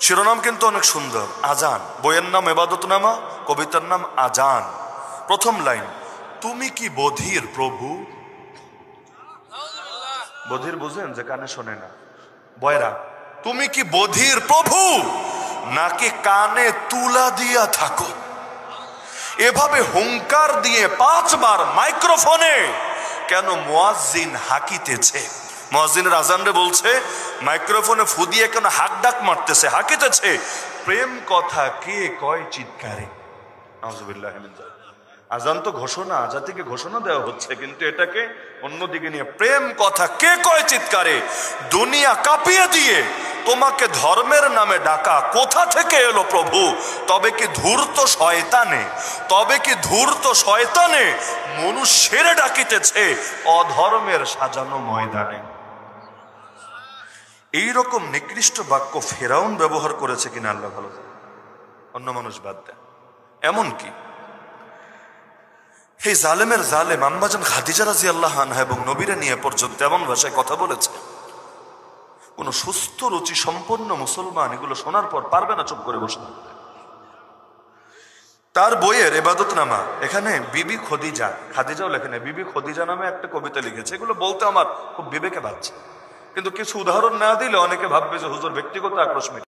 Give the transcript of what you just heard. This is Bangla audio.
শিরোনাম কিন্তু অনেক সুন্দর, আজান। বইয়ের নাম ইবাদতনামা, কবিতার নাম আজান। প্রথম লাইন, তুমি কি বধির প্রভু? বধির বুঝেন, যে কানে শোনে না। বয়রা, তুমি কি বধির প্রভু, নাকি কানে তুলা দিয়া থাকো? এভাবে হুঙ্কার দিয়ে 5 বার মাইক্রোফোনে কেন মুয়াজ্জিন হাঁকিতেছে? মুয়াজ্জিনের আজানরে বলছে, মাইক্রোফোনে ফু দিয়ে কেন হাক ডাক মারতেছে, হাঁকিতেছে? প্রেম কথা কে কয় চিৎকারে? নাউজুবিল্লাহ মিন যালিক। আজান তো ঘোষণা, জাতিকে ঘোষণা দেওয়া হচ্ছে, কিন্তু এটাকে অন্যদিকে নিয়ে প্রেম কথা কে কয় চিৎকারে? দুনিয়া কাঁপিয়ে দিয়ে তোমাকে ধর্মের নামে ডাকা কোথা থেকে এলো প্রভু? তবে কি ধূর্ত শয়তানে, তবে কি ধূর্ত শয়তানে মনুষ্যের ডাকিতেছে অধর্মের সাজানো ময়দানে? এইরকম নিকৃষ্ট বাক্য ফেরাউন ব্যবহার করেছে কিনা আল্লাহ ভালো জানে, অন্য মানুষ বাদ দেন। এমনকি এই জালেমের জালেম আম্মাজান খাদিজা রাদিয়াল্লাহু আনহা এবং নবীরে নিয়ে পর্যন্ত এমন ভাষায় কথা বলেছে, কোন সুস্থ রুচি সম্পন্ন মুসলমান এগুলো শোনার পর পারবে না চুপ করে বসে থাকতে। তার বইয়ের ইবাদতনামা, এখানে বিবি খদিজা, খাদিজাও লেখেন, বিবি খদিজা নামে একটা কবিতা লিখেছে। এগুলো বলতে আমার খুব বিবেকে বাজছে, কিন্তু কিছু উদাহরণ না দিলে অনেকে ভাববে যে হুজুর ব্যক্তিগত আক্রোশ